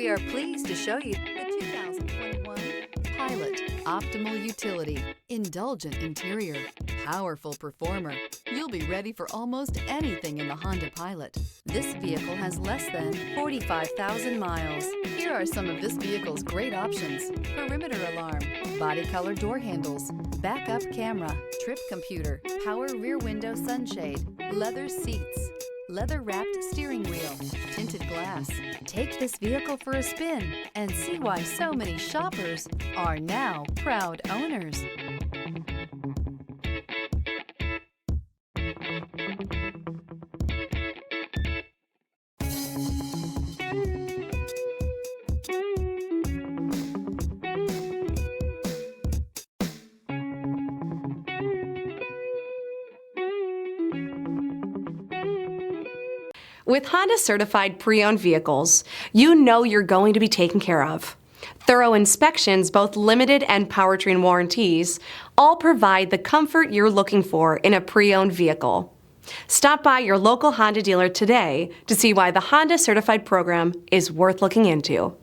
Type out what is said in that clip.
We are pleased to show you the 2021 Pilot. Optimal utility, indulgent interior, powerful performer. You'll be ready for almost anything in the Honda Pilot. This vehicle has less than 45,000 miles. Here are some of this vehicle's great options: perimeter alarm, body color door handles, backup camera, trip computer, power rear window sunshade, leather seats, leather-wrapped steering wheel, tinted glass. Take this vehicle for a spin and see why so many shoppers are now proud owners. With Honda certified pre-owned vehicles, you know you're going to be taken care of. Thorough inspections, both limited and powertrain warranties, all provide the comfort you're looking for in a pre-owned vehicle. Stop by your local Honda dealer today to see why the Honda certified program is worth looking into.